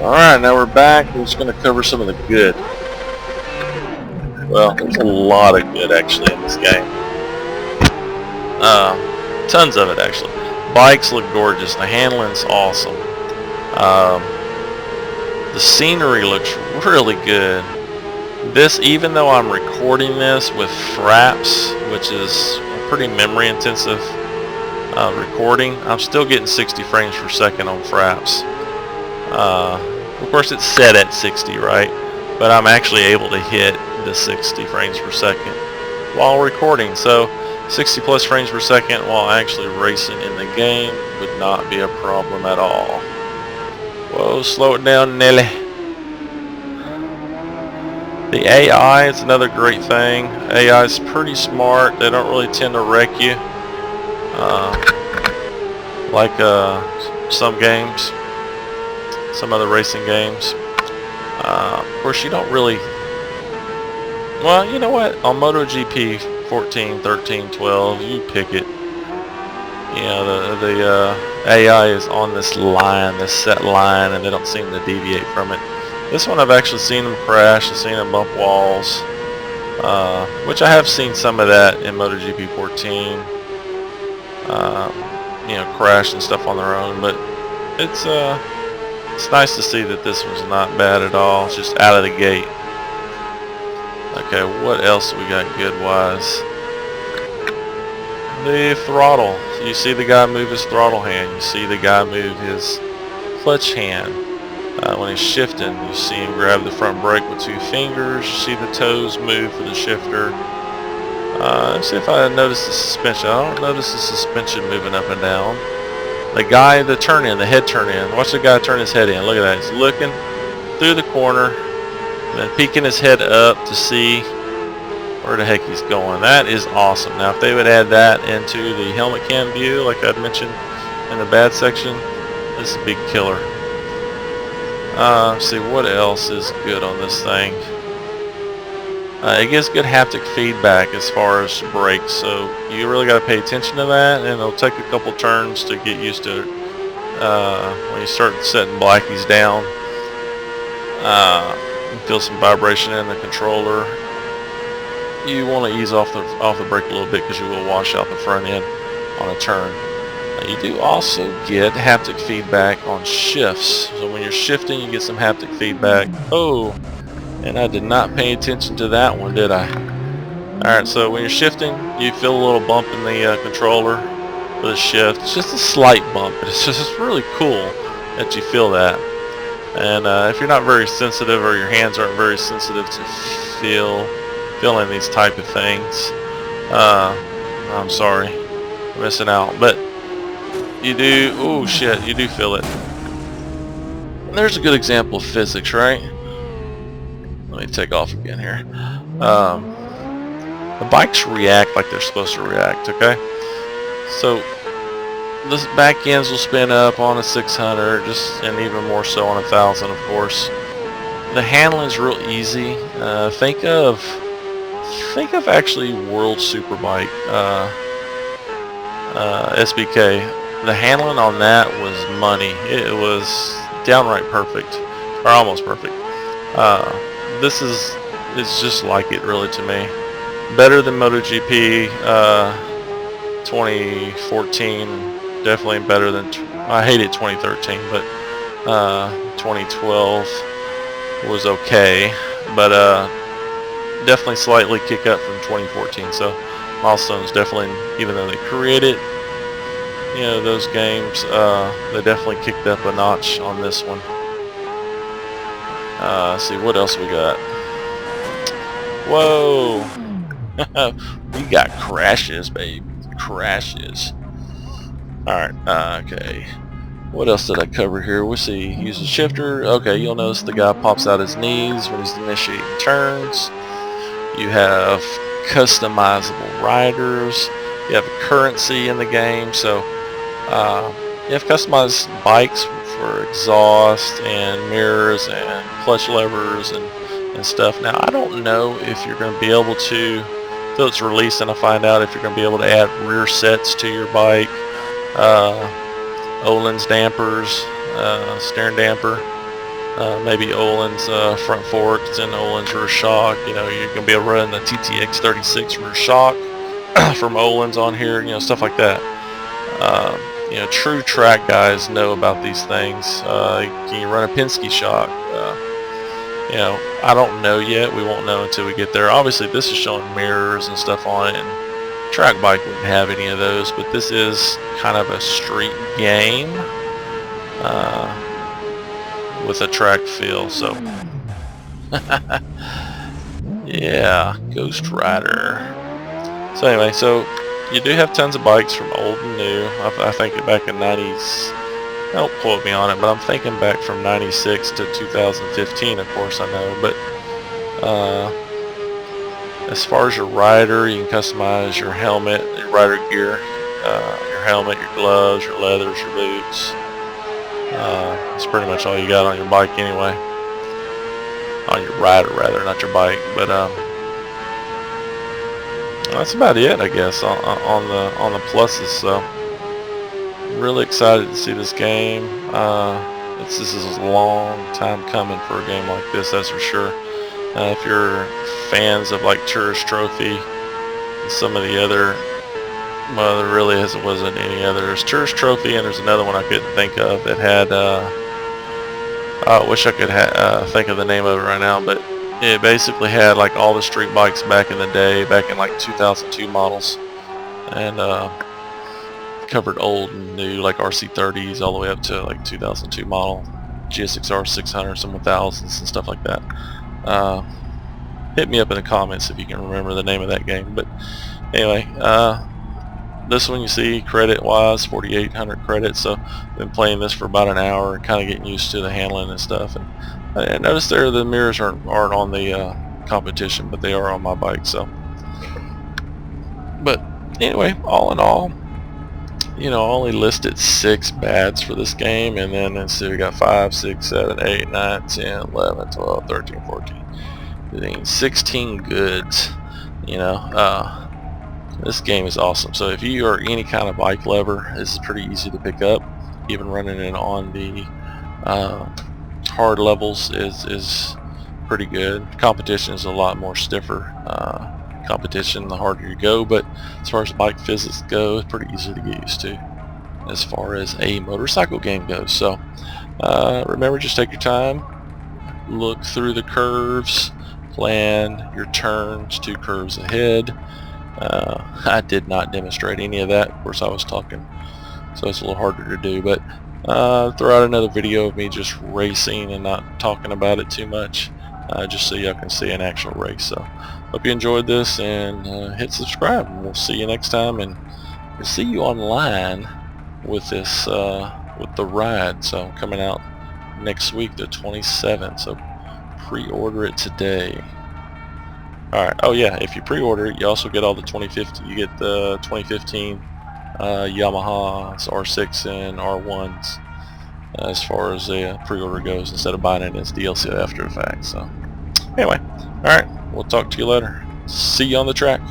Alright, now we're back. We're just going to cover some of the good. Well, there's a lot of good actually in this game. Tons of it actually. Bikes look gorgeous. The handling's awesome. The scenery looks really good. This, even though I'm recording this with Fraps, which is a pretty memory intensive recording, I'm still getting 60 frames per second on Fraps. Of course it's set at 60, right? But I'm actually able to hit the 60 frames per second while recording. So 60 plus frames per second while actually racing in the game would not be a problem at all. Whoa, slow it down, Nelly. The AI is another great thing. AI is pretty smart. They don't really tend to wreck you. Like some games. Some other racing games. Of course, you don't really... Well, you know what? On MotoGP 14, 13, 12, you pick it. You know, the AI is on this line, this set line, and they don't seem to deviate from it. This one I've actually seen them crash. I've seen them bump walls. Which I have seen some of that in MotoGP 14. You know, crash and stuff on their own, but it's nice to see that this one's not bad at all. It's just out of the gate. Okay, what else we got good wise? The throttle. So you see the guy move his throttle hand. You see the guy move his clutch hand. When he's shifting, you see him grab the front brake with 2 fingers. You see the toes move for the shifter. Let's see if I notice the suspension. I don't notice the suspension moving up and down. The guy, the turn in, the head turn in. Watch the guy turn his head in. Look at that. He's looking through the corner, and then peeking his head up to see where the heck he's going. That is awesome. Now, if they would add that into the helmet cam view, like I'd mentioned in the bad section, this is a big killer. Let's see what else is good on this thing. It gives good haptic feedback as far as brakes, so you really got to pay attention to that, and it'll take a couple turns to get used to it. When you start setting blackies down, you feel some vibration in the controller. You want to ease off the brake a little bit because you will wash out the front end on a turn. You do also get haptic feedback on shifts, so when you're shifting you get some haptic feedback. Oh, and I did not pay attention to that one, did I? Alright, so when you're shifting, you feel a little bump in the controller for the shift. It's just a slight bump, but it's just really cool that you feel that. And if you're not very sensitive, or your hands aren't very sensitive to feeling these type of things, I'm sorry, you're missing out. But you do, oh shit, you do feel it. And there's a good example of physics, right? Let me take off again here. The bikes react like they're supposed to react, okay? So the back ends will spin up on a 600, and even more so on a 1000, of course. The handling is real easy. Think of actually World Superbike SBK. The handling on that was money. It was downright perfect, or almost perfect. It's just like it really to me. Better than MotoGP 2014. Definitely better than, I hated 2013, but 2012 was okay. But definitely slightly kick up from 2014. So Milestone's definitely, even though they created, you know, those games, they definitely kicked up a notch on this one. Let's see what else we got. Whoa. We got crashes, baby. Crashes. Alright, okay. What else did I cover here? We'll see. Use the shifter. Okay, you'll notice the guy pops out his knees when he's initiating turns. You have customizable riders. You have currency in the game, so you have customized bikes for exhaust and mirrors and clutch levers and stuff. Now, I don't know if you're going to be able to, till it's released and I find out if you're going to be able to add rear sets to your bike, Öhlins dampers, steering damper. maybe Olin's front forks and Olin's rear shock. You know, you're gonna be able to run the TTX 36 rear shock from Olin's on here. You know, stuff like that. You know, true track guys know about these things. Can you run a Penske shock? You know, I don't know yet. We won't know until we get there. Obviously, this is showing mirrors and stuff on it, and track bike wouldn't have any of those. But this is kind of a street game with a track feel. So, yeah, Ghost Rider. So anyway, so you do have tons of bikes from old and new. I think back in 90s, don't quote me on it, but I'm thinking back from 96 to 2015, of course I know. But as far as your rider, you can customize your helmet, your rider gear, your helmet, your gloves, your leathers, your boots. That's pretty much all you got on your bike anyway. On your rider rather, not your bike. But that's about it, I guess, on the pluses. So really excited to see this game. This is a long time coming for a game like this, that's for sure. If you're fans of like Tourist Trophy and some of the other, well, there really wasn't any other. There's Tourist Trophy and there's another one I couldn't think of that had I wish I could think of the name of it right now, but it basically had like all the street bikes back in the day, back in like 2002 models, and covered old and new, like RC30s all the way up to like 2002 model GSXR 600, some 1000s and stuff like that. Hit me up in the comments if you can remember the name of that game. But anyway, this one you see credit wise 4,800 credits, so I've been playing this for about an hour and kind of getting used to the handling and stuff. And I noticed there the mirrors aren't on the competition, but they are on my bike. So, but anyway, all in all, you know, I only listed 6 bads for this game, and then let's see, we got 5, 6, 7, 8, 9, 10, 11, 12, 13, 14, 15, 16 goods. You know, this game is awesome. So if you are any kind of bike lover, this is pretty easy to pick up. Even running it on the hard levels is pretty good. Competition is a lot more stiffer competition the harder you go, but as far as bike physics go, it's pretty easy to get used to as far as a motorcycle game goes. So remember, just take your time, look through the curves, plan your turns 2 curves ahead. I did not demonstrate any of that. Of course, I was talking, so it's a little harder to do, but throw out another video of me just racing and not talking about it too much, just so y'all can see an actual race. So hope you enjoyed this, and hit subscribe, and we'll see you next time, and we'll see you online with this with the ride. So coming out next week, the 27th, so pre-order it today. Alright, oh yeah, if you pre-order it, you also get all the 2015, you get the 2015 Yamaha's R6 and R1s as far as the pre-order goes, instead of buying it as DLC after the fact. So anyway, alright, we'll talk to you later. See you on the track.